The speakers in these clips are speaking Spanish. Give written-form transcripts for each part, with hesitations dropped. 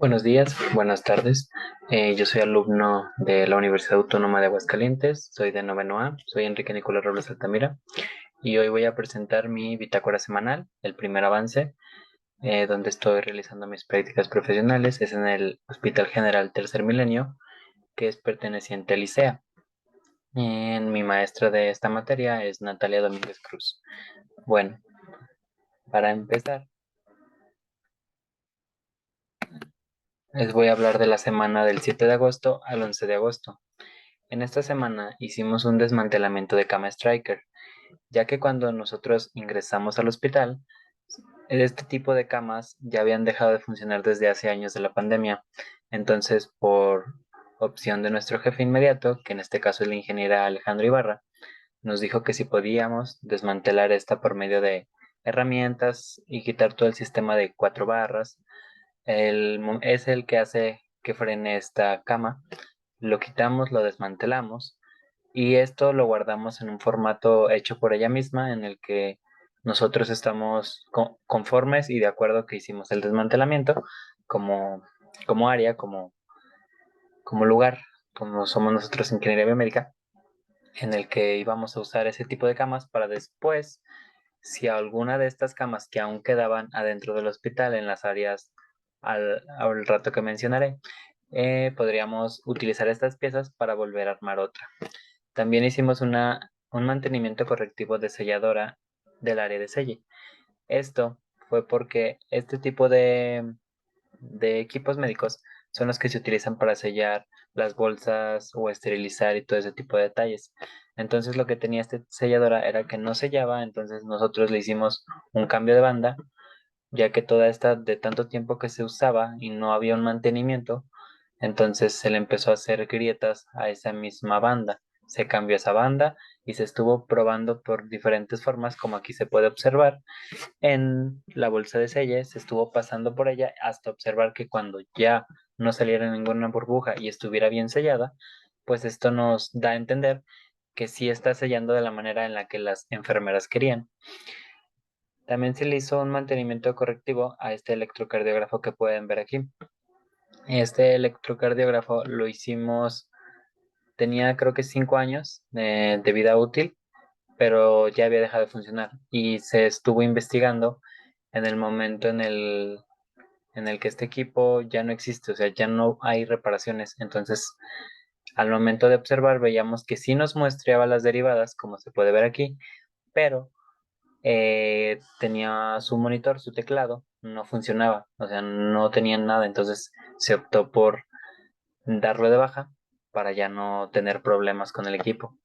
Buenos días, buenas tardes. Yo soy alumno de la Universidad Autónoma de Aguascalientes, soy de noveno A, soy Enrique Nicolás Robles Altamira y hoy voy a presentar mi bitácora semanal, el primer avance, donde estoy realizando mis prácticas profesionales. Es en el Hospital General Tercer Milenio, que es perteneciente al ICEA. Mi maestra de esta materia es Natalia Domínguez Cruz. Bueno, para empezar, les voy a hablar de la semana del 7 de agosto al 11 de agosto. En esta semana hicimos un desmantelamiento de cama Striker, ya que cuando nosotros ingresamos al hospital, este tipo de camas ya habían dejado de funcionar desde hace años de la pandemia. Entonces, por opción de nuestro jefe inmediato, que en este caso es la ingeniera Alejandro Ibarra, nos dijo que si podíamos desmantelar esta por medio de herramientas y quitar todo el sistema de cuatro barras. Es el que hace que frene esta cama. Lo quitamos, lo desmantelamos y esto lo guardamos en un formato hecho por ella misma en el que nosotros estamos conformes y de acuerdo que hicimos el desmantelamiento como, como área, como lugar, como somos nosotros Ingeniería Biomédica, en el que íbamos a usar ese tipo de camas para después, si alguna de estas camas que aún quedaban adentro del hospital en las áreas al rato que mencionaré, podríamos utilizar estas piezas para volver a armar otra. También hicimos un mantenimiento correctivo de selladora del área de selle. Esto fue porque este tipo de equipos médicos son los que se utilizan para sellar las bolsas o esterilizar y todo ese tipo de detalles. Entonces lo que tenía esta selladora era que no sellaba, entonces nosotros le hicimos un cambio de banda, ya que toda esta de tanto tiempo que se usaba y no había un mantenimiento, entonces se le empezó a hacer grietas a esa misma banda. Se cambió esa banda y se estuvo probando por diferentes formas, como aquí se puede observar. En la bolsa de selle se estuvo pasando por ella hasta observar que cuando ya no saliera ninguna burbuja y estuviera bien sellada, pues esto nos da a entender que sí está sellando de la manera en la que las enfermeras querían. También se le hizo un mantenimiento correctivo a este electrocardiógrafo que pueden ver aquí. Este electrocardiógrafo lo hicimos, tenía creo que 5 años de vida útil, pero ya había dejado de funcionar y se estuvo investigando en el momento en el que este equipo ya no existe, o sea, ya no hay reparaciones. Entonces, al momento de observar, veíamos que sí nos muestreaba las derivadas, como se puede ver aquí, pero tenía su monitor, su teclado, no funcionaba, o sea, no tenía nada. Entonces, se optó por darlo de baja para ya no tener problemas con el equipo.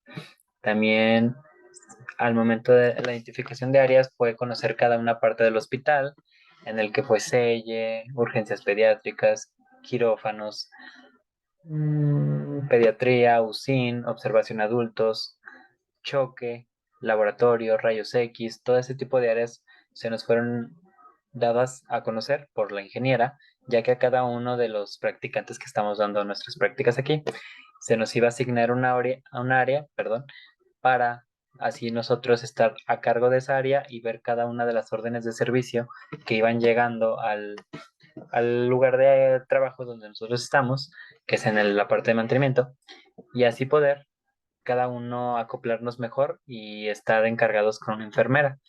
También al momento de la identificación de áreas fue conocer cada una parte del hospital, en el que fue selle, urgencias pediátricas, quirófanos, pediatría, UCIN, observación adultos, choque, laboratorio, rayos X, todo ese tipo de áreas se nos fueron dadas a conocer por la ingeniera, ya que a cada uno de los practicantes que estamos dando nuestras prácticas aquí, se nos iba a asignar un área, perdón, para así nosotros estar a cargo de esa área y ver cada una de las órdenes de servicio que iban llegando al lugar de trabajo donde nosotros estamos, que es en la parte de mantenimiento, y así poder cada uno acoplarnos mejor y estar encargados con una enfermera.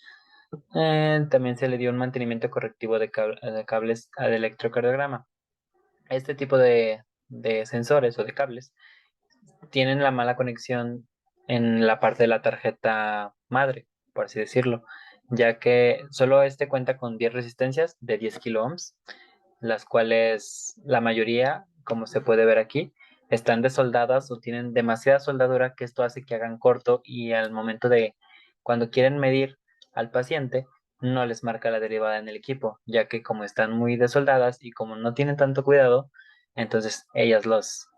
También se le dio un mantenimiento correctivo de cables al electrocardiograma. Este tipo de sensores o de cables tienen la mala conexión en la parte de la tarjeta madre, por así decirlo, ya que solo este cuenta con 10 resistencias de 10 kilo ohms, las cuales la mayoría, como se puede ver aquí, están desoldadas o tienen demasiada soldadura, que esto hace que hagan corto y al momento de cuando quieren medir al paciente no les marca la derivada en el equipo, ya que como están muy desoldadas y como no tienen tanto cuidado, entonces ellas los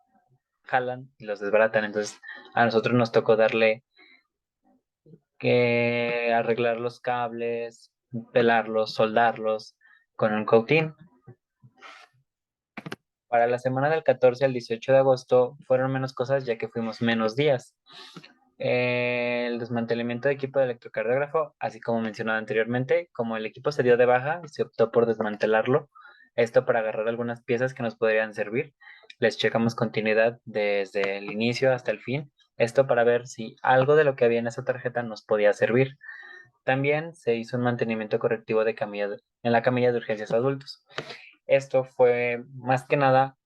jalan y los desbaratan. Entonces a nosotros nos tocó darle que arreglar los cables, pelarlos, soldarlos con un cautín. Para la semana del 14 al 18 de agosto fueron menos cosas ya que fuimos menos días. El desmantelamiento de equipo de electrocardiógrafo, así como mencionado anteriormente, como el equipo se dio de baja, se optó por desmantelarlo Esto para agarrar algunas piezas que nos podrían servir. Les checamos continuidad desde el inicio hasta el fin. Esto para ver si algo de lo que había en esa tarjeta nos podía servir. También se hizo un mantenimiento correctivo en la camilla de urgencias adultos. Esto fue más que nada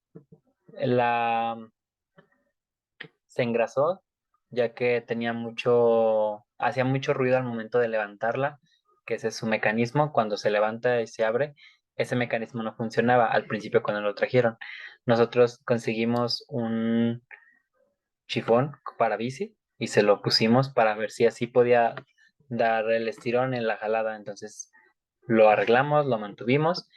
la se engrasó, ya que hacía mucho ruido al momento de levantarla, que ese es su mecanismo. Cuando se levanta y se abre, ese mecanismo no funcionaba al principio cuando lo trajeron. Nosotros conseguimos un chifón para bici y se lo pusimos para ver si así podía dar el estirón en la jalada. Entonces lo arreglamos, lo mantuvimos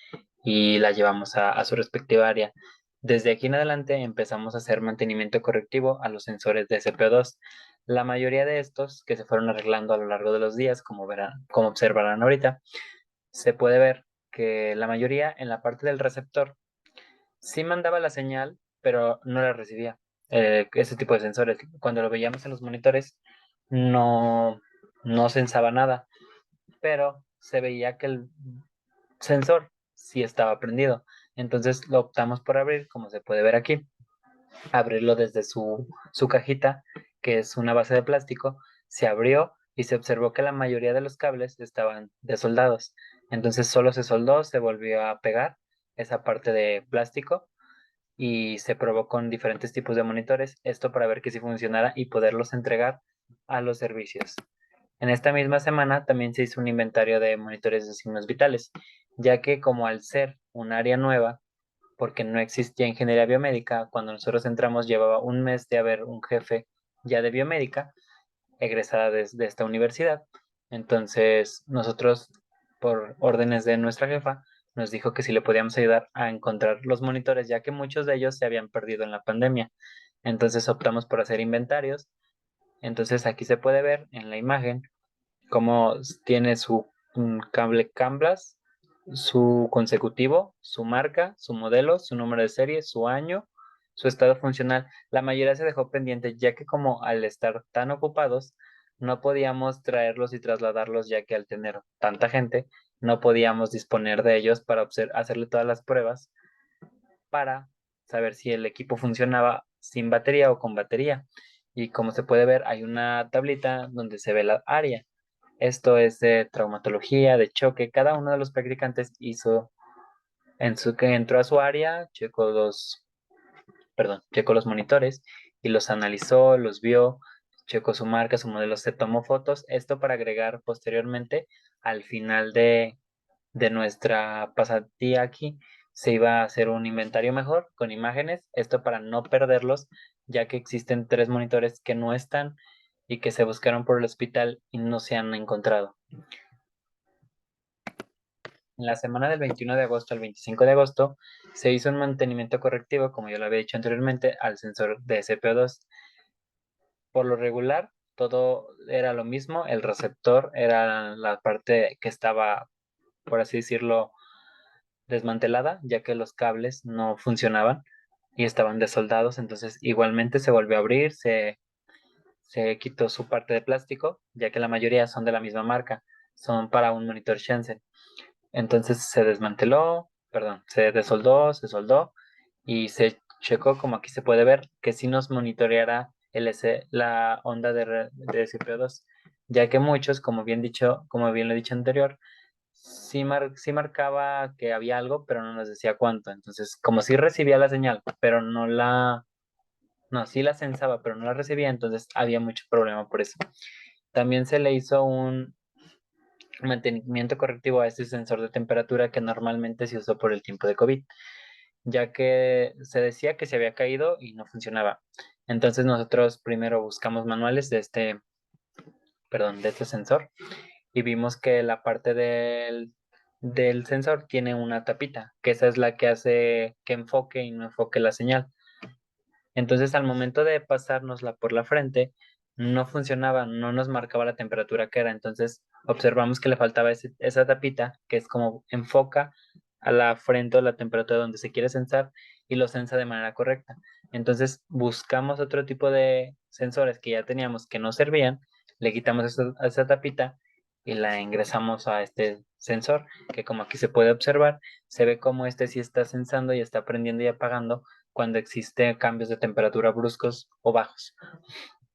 y la llevamos a su respectiva área. Desde aquí en adelante empezamos a hacer mantenimiento correctivo a los sensores de CPO2. La mayoría de estos que se fueron arreglando a lo largo de los días, como observarán ahorita, se puede ver que la mayoría en la parte del receptor sí mandaba la señal, pero no la recibía. Ese tipo de sensores, cuando lo veíamos en los monitores, no, no sensaba nada, pero se veía que el sensor sí estaba prendido. Entonces lo optamos por abrir, como se puede ver aquí, abrirlo desde su cajita, que es una base de plástico. Se abrió y se observó que la mayoría de los cables estaban desoldados. Entonces solo se soldó, se volvió a pegar esa parte de plástico y se probó con diferentes tipos de monitores, esto para ver que sí funcionara y poderlos entregar a los servicios. En esta misma semana también se hizo un inventario de monitores de signos vitales, ya que como al ser un área nueva, porque no existía ingeniería biomédica, cuando nosotros entramos llevaba un mes de haber un jefe ya de biomédica, egresada de esta universidad. Entonces nosotros, por órdenes de nuestra jefa, nos dijo que si le podíamos ayudar a encontrar los monitores, ya que muchos de ellos se habían perdido en la pandemia. Entonces optamos por hacer inventarios. Entonces aquí se puede ver en la imagen cómo tiene su cable Camblas, su consecutivo, su marca, su modelo, su número de serie, su año, su estado funcional. La mayoría se dejó pendiente, ya que como al estar tan ocupados, no podíamos traerlos y trasladarlos, ya que al tener tanta gente, no podíamos disponer de ellos para hacerle todas las pruebas para saber si el equipo funcionaba sin batería o con batería. Y como se puede ver, hay una tablita donde se ve la área. Esto es de traumatología, de choque. Cada uno de los practicantes hizo que entró a su área, checó los monitores y los analizó, los vio, checó su marca, su modelo, se tomó fotos. Esto para agregar posteriormente al final de nuestra pasantía aquí. Se iba a hacer un inventario mejor con imágenes, esto para no perderlos, ya que existen 3 monitores que no están y que se buscaron por el hospital y no se han encontrado. En la semana del 21 de agosto al 25 de agosto se hizo un mantenimiento correctivo, como yo lo había dicho anteriormente, al sensor de CPO2. Por lo regular, todo era lo mismo, el receptor era la parte que estaba, por así decirlo, desmantelada, ya que los cables no funcionaban y estaban desoldados. Entonces igualmente se volvió a abrir, se quitó su parte de plástico, ya que la mayoría son de la misma marca, son para un monitor Shenzhen. Entonces se desmanteló, perdón, se desoldó, se soldó y se checó, como aquí se puede ver, que sí nos monitoreara la onda de CPU2, ya que muchos, como bien lo he dicho anterior, sí marcaba que había algo, pero no nos decía cuánto. Entonces, como sí recibía la señal, pero no, sí la sensaba, pero no la recibía, entonces había mucho problema por eso. También se le hizo un mantenimiento correctivo a este sensor de temperatura que normalmente se usó por el tiempo de COVID, ya que se decía que se había caído y no funcionaba. Entonces nosotros primero buscamos manuales de este sensor y vimos que la parte del sensor tiene una tapita, que esa es la que hace que enfoque y no enfoque la señal. Entonces, al momento de pasárnosla por la frente, no funcionaba, no nos marcaba la temperatura que era. Entonces, observamos que le faltaba esa tapita, que es como enfoca a la frente o la temperatura donde se quiere sensar y lo sensa de manera correcta. Entonces, buscamos otro tipo de sensores que ya teníamos que no servían, le quitamos esa tapita y la ingresamos sensor, que como aquí se puede observar, se ve como este sí está sensando y está prendiendo y apagando cuando existen cambios de temperatura bruscos o bajos.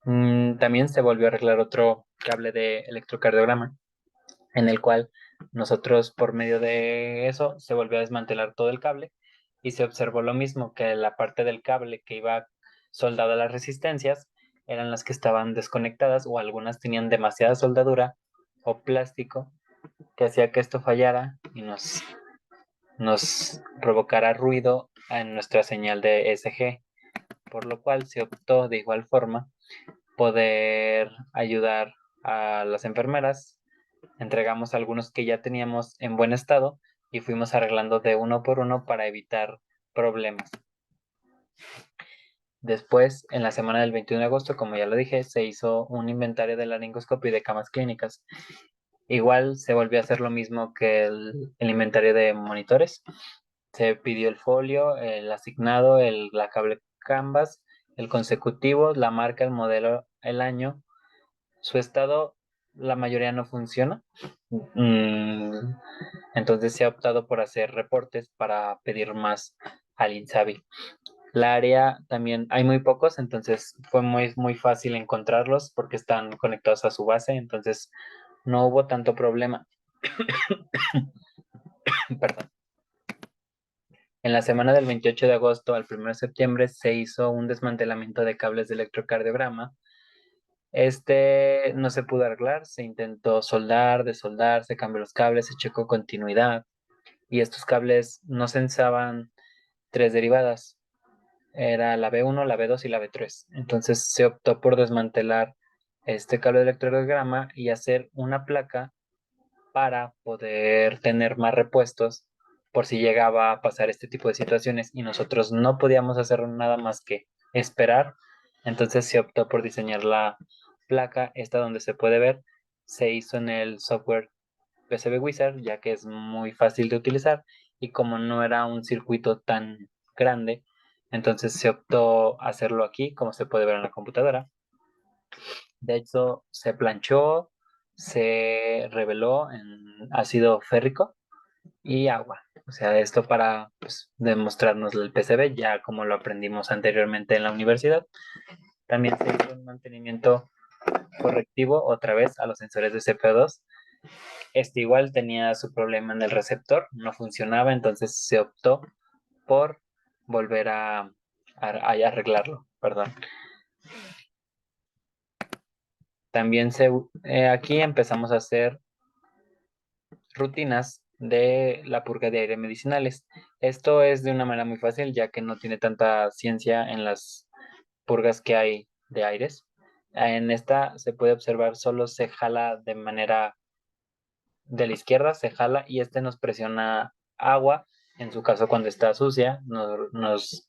También se volvió a arreglar otro cable de electrocardiograma, en el cual nosotros por medio de eso se volvió a desmantelar todo el cable y se observó lo mismo, que la parte del cable que iba soldada a las resistencias eran las que estaban desconectadas o algunas tenían demasiada soldadura o plástico que hacía que esto fallara y nos provocara ruido en nuestra señal de ESG, por lo cual se optó de igual forma poder ayudar a las enfermeras. Entregamos algunos que ya teníamos en buen estado y fuimos arreglando de uno por uno para evitar problemas. Después, en la semana del 21 de agosto, como ya lo dije, se hizo un inventario de laringoscopio y de camas clínicas. Igual se volvió a hacer lo mismo que el inventario de monitores. Se pidió el folio, el asignado, la cable Canvas, el consecutivo, la marca, el modelo, el año. Su estado, la mayoría no funciona. Entonces se ha optado por hacer reportes para pedir más al INSABI. La área también hay muy pocos, entonces fue muy fácil encontrarlos porque están conectados a su base, entonces no hubo tanto problema. Perdón. En la semana del 28 de agosto al 1 de septiembre se hizo un desmantelamiento de cables de electrocardiograma. Este no se pudo arreglar, se intentó soldar, desoldar, se cambió los cables, se checó continuidad y estos cables no sensaban tres derivadas. Era la B1, la B2 y la B3. Entonces se optó por desmantelar este cable de electrocardiograma y hacer una placa para poder tener más repuestos por si llegaba a pasar este tipo de situaciones y nosotros no podíamos hacer nada más que esperar. Entonces se optó por diseñar la placa, esta donde se puede ver, se hizo en el software PCB Wizard, ya que es muy fácil de utilizar y como no era un circuito tan grande, entonces se optó a hacerlo aquí, como se puede ver en la computadora. De hecho, se planchó, se reveló en ácido férrico y agua. O sea, esto para pues, demostrarnos el PCB, ya como lo aprendimos anteriormente en la universidad. También se hizo un mantenimiento correctivo otra vez a los sensores de CPU2. Este igual tenía su problema en el receptor, no funcionaba, entonces se optó por volver a arreglarlo. Perdón. También aquí empezamos a hacer rutinas de la purga de aire medicinales. Esto es de una manera muy fácil, ya que no tiene tanta ciencia en las purgas que hay de aires. En esta se puede observar, solo se jala de manera de la izquierda, se jala y este nos presiona agua. En su caso, cuando está sucia, nos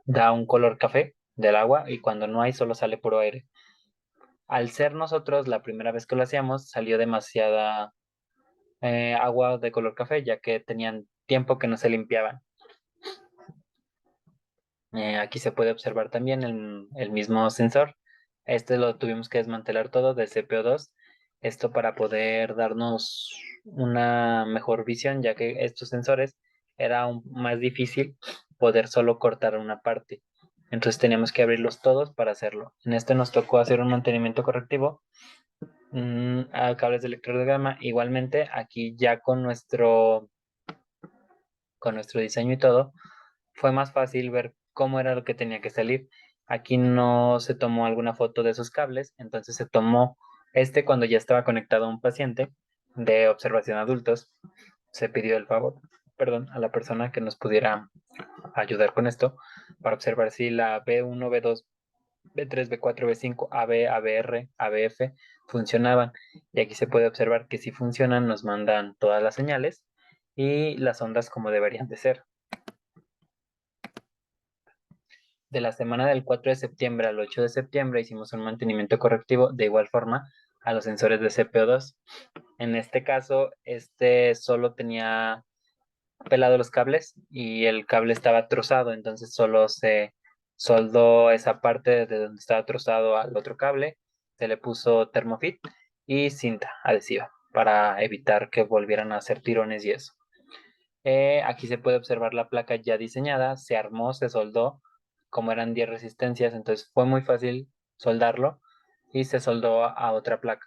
da un color café del agua y cuando no hay, solo sale puro aire. Al ser nosotros la primera vez que lo hacíamos, salió demasiada agua de color café, ya que tenían tiempo que no se limpiaban. Aquí se puede observar también el mismo sensor. Este lo tuvimos que desmantelar todo de CPO2. Esto para poder darnos una mejor visión, ya que estos sensores era más difícil poder solo cortar una parte. Entonces teníamos que abrirlos todos para hacerlo. En este nos tocó hacer un mantenimiento correctivo a cables de electrocardiograma. Igualmente, aquí ya con nuestro diseño y todo, fue más fácil ver cómo era lo que tenía que salir. Aquí no se tomó alguna foto de esos cables, entonces se tomó cuando ya estaba conectado a un paciente de observación adultos. Se pidió el favor, perdón, a la persona que nos pudiera ayudar con esto para observar si la B1, B2, B3, B4, B5, AB, ABR, ABF funcionaban. Y aquí se puede observar que si funcionan nos mandan todas las señales y las ondas como deberían de ser. De la semana del 4 de septiembre al 8 de septiembre hicimos un mantenimiento correctivo de igual forma a los sensores de CPO2. En este caso, solo tenía pelado los cables y el cable estaba trozado, entonces solo se soldó esa parte de donde estaba trozado al otro cable, se le puso termofit y cinta adhesiva para evitar que volvieran a hacer tirones y eso. Aquí se puede observar la placa ya diseñada, se armó, se soldó, como eran 10 resistencias, entonces fue muy fácil soldarlo y se soldó a otra placa.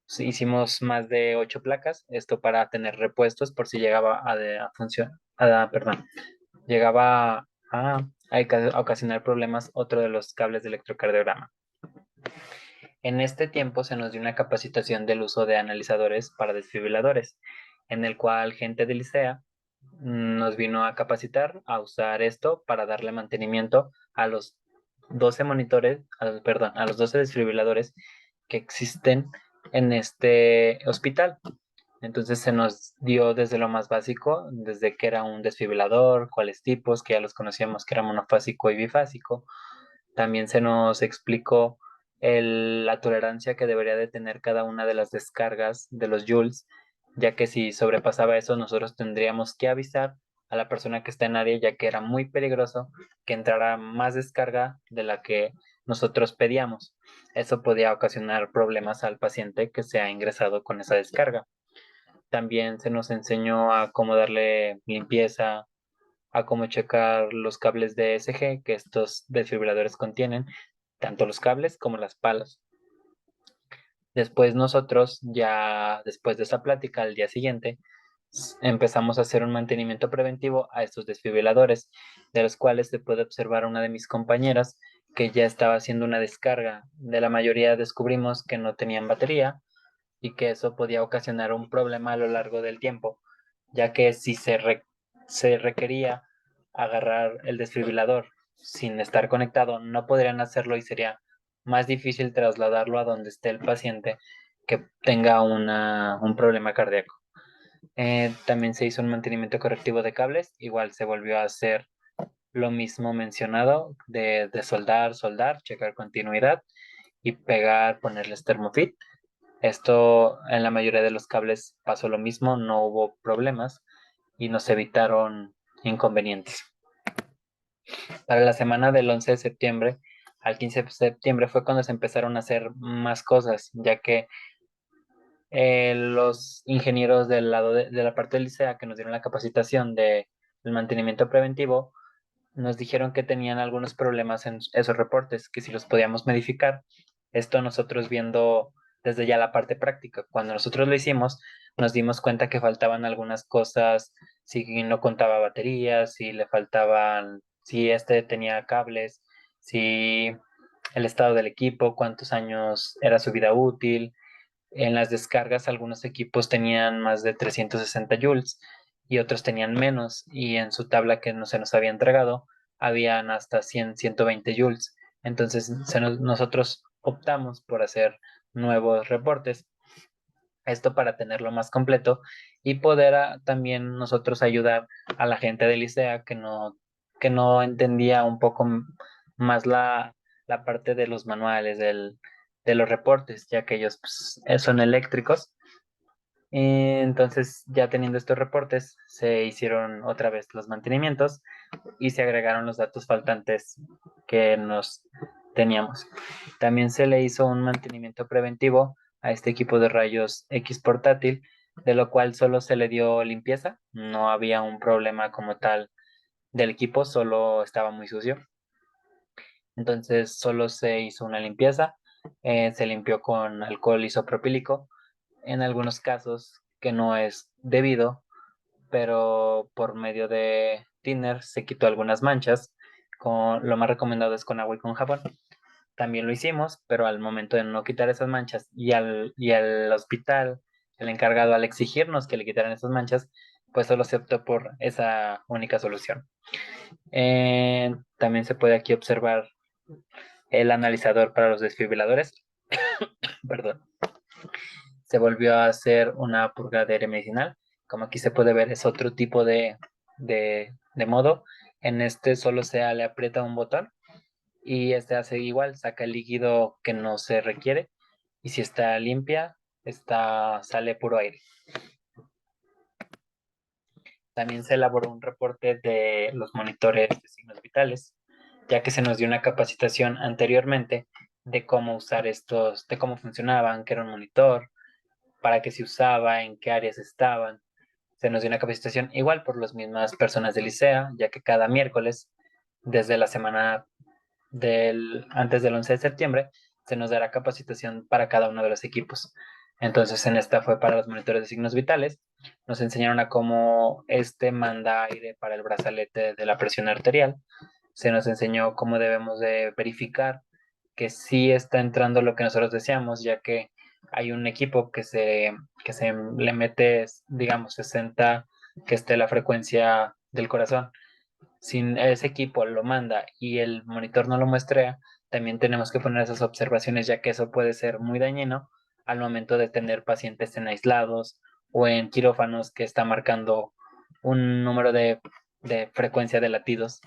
Sí, hicimos más de 8 placas, esto para tener repuestos por si llegaba a funcionar, perdón, llegaba a ocasionar problemas otro de los cables de electrocardiograma. En este tiempo se nos dio una capacitación del uso de analizadores para desfibriladores, en el cual gente de Licea nos vino a capacitar a usar esto para darle mantenimiento a los 12 monitores, perdón, a los 12 desfibriladores que existen en este hospital. Entonces se nos dio desde lo más básico, desde que era un desfibrilador, cuáles tipos, que ya los conocíamos, que era monofásico y bifásico. También se nos explicó la tolerancia que debería de tener cada una de las descargas de los joules, ya que si sobrepasaba eso, nosotros tendríamos que avisar a la persona que está en área, ya que era muy peligroso que entrara más descarga de la que nosotros pedíamos. Eso podía ocasionar problemas al paciente que se ha ingresado con esa descarga. También se nos enseñó a cómo darle limpieza, a cómo checar los cables de ESG que estos desfibriladores contienen, tanto los cables como las palas. Después nosotros, ya después de esa plática, al día siguiente, empezamos a hacer un mantenimiento preventivo a estos desfibriladores, de los cuales se puede observar una de mis compañeras que ya estaba haciendo una descarga. De la mayoría descubrimos que no tenían batería y que eso podía ocasionar un problema a lo largo del tiempo, ya que si se requería agarrar el desfibrilador sin estar conectado, no podrían hacerlo y sería más difícil trasladarlo a donde esté el paciente que tenga un problema cardíaco. También se hizo un mantenimiento correctivo de cables, igual se volvió a hacer lo mismo mencionado de soldar, checar continuidad y pegar, ponerles termofit. Esto en la mayoría de los cables pasó lo mismo, no hubo problemas y nos evitaron inconvenientes. Para la semana del 11 de septiembre al 15 de septiembre fue cuando se empezaron a hacer más cosas, ya que los ingenieros del lado de la parte del licea que nos dieron la capacitación del mantenimiento preventivo nos dijeron que tenían algunos problemas en esos reportes, que si los podíamos modificar. Esto nosotros viendo desde ya la parte práctica. Cuando nosotros lo hicimos, nos dimos cuenta que faltaban algunas cosas, si no contaba baterías, si le faltaban, si este tenía cables, si el estado del equipo, cuántos años era su vida útil. En las descargas, algunos equipos tenían más de 360 joules y otros tenían menos. Y en su tabla que no se nos había entregado, habían hasta 100, 120 joules. Entonces, nosotros optamos por hacer nuevos reportes. Esto para tenerlo más completo y poder también nosotros ayudar a la gente de Licea que no entendía un poco más la parte de los manuales, de los reportes, ya que ellos pues, son eléctricos. Entonces, ya teniendo estos reportes, se hicieron otra vez los mantenimientos y se agregaron los datos faltantes que nos teníamos. También se le hizo un mantenimiento preventivo a este equipo de rayos X portátil, de lo cual solo se le dio limpieza, no había un problema como tal del equipo, solo estaba muy sucio. Entonces solo se hizo una limpieza, se limpió con alcohol isopropílico, en algunos casos que no es debido, pero por medio de thinner se quitó algunas manchas. Lo más recomendado es con agua y con jabón. También lo hicimos, pero al momento de no quitar esas manchas y al hospital, el encargado al exigirnos que le quitaran esas manchas, pues solo se optó por esa única solución. También se puede aquí observar el analizador para los desfibriladores. Perdón. Se volvió a hacer una purga de aire medicinal. Como aquí se puede ver, es otro tipo de modo. En este solo se le aprieta un botón y este hace igual, saca el líquido que no se requiere y si está limpia, sale puro aire. También se elaboró un reporte de los monitores de signos vitales, ya que se nos dio una capacitación anteriormente de cómo usar estos, de cómo funcionaban, qué era un monitor, para qué se usaba, en qué áreas estaban. Se nos dio una capacitación igual por las mismas personas del ICEA, ya que cada miércoles, desde la semana antes del 11 de septiembre, se nos dará capacitación para cada uno de los equipos. Entonces, en esta fue para los monitores de signos vitales. Nos enseñaron a cómo manda aire para el brazalete de la presión arterial. Se nos enseñó cómo debemos de verificar que sí está entrando lo que nosotros deseamos, ya que hay un equipo que se le mete, digamos, 60, que esté la frecuencia del corazón. Si ese equipo lo manda y el monitor no lo muestra, también tenemos que poner esas observaciones, ya que eso puede ser muy dañino al momento de tener pacientes en aislados o en quirófanos que está marcando un número de frecuencia de latidos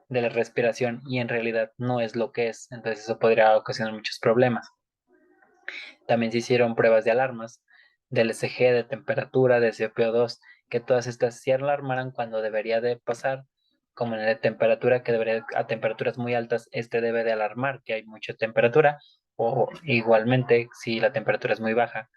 de la respiración y en realidad no es lo que es. Entonces eso podría ocasionar muchos problemas. También se hicieron pruebas de alarmas del ECG, de temperatura, de CO2, que todas estas sí alarmaran cuando debería de pasar, como en la de temperatura, que debería, a temperaturas muy altas, debe de alarmar que hay mucha temperatura, o igualmente, si la temperatura es muy baja,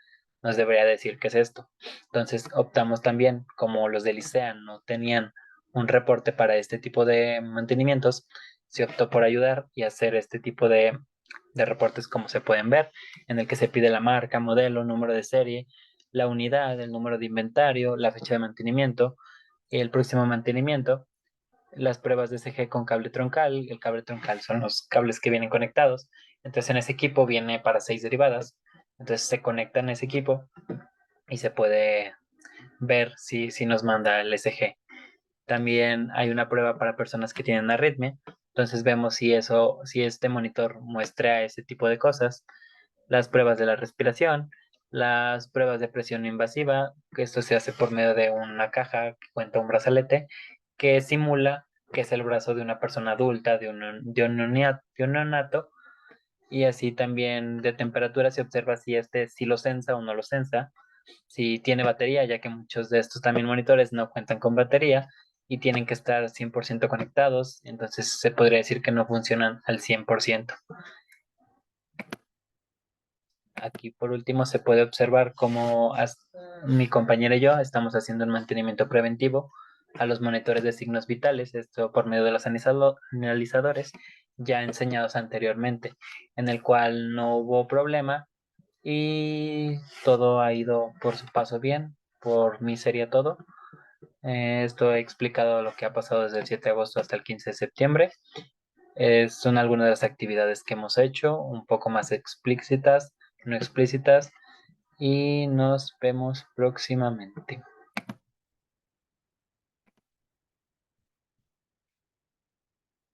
nos debería decir qué es esto. Entonces optamos también, como los del ICEAN no tenían un reporte para este tipo de mantenimientos, se optó por ayudar y hacer este tipo de reportes, como se pueden ver, en el que se pide la marca, modelo, número de serie, la unidad, el número de inventario, la fecha de mantenimiento, el próximo mantenimiento, las pruebas de CG con cable troncal. El cable troncal son los cables que vienen conectados. Entonces en ese equipo viene para 6 derivadas. Entonces se conecta en ese equipo y se puede ver si nos manda el SG. También hay una prueba para personas que tienen arritmia. Entonces vemos si este monitor muestra ese tipo de cosas. Las pruebas de la respiración, las pruebas de presión invasiva, que esto se hace por medio de una caja que cuenta un brazalete que simula que es el brazo de una persona adulta, de un neonato, y así también de temperatura se observa si lo sensa o no lo sensa, si tiene batería, ya que muchos de estos también monitores no cuentan con batería y tienen que estar 100% conectados, entonces se podría decir que no funcionan al 100%. Aquí por último se puede observar cómo mi compañera y yo estamos haciendo un mantenimiento preventivo a los monitores de signos vitales, esto por medio de los analizadores ya enseñados anteriormente, en el cual no hubo problema y todo ha ido por su paso bien. Por mí sería todo. Esto he explicado lo que ha pasado desde el 7 de agosto hasta el 15 de septiembre. Son algunas de las actividades que hemos hecho, un poco más explícitas, no explícitas, y nos vemos próximamente.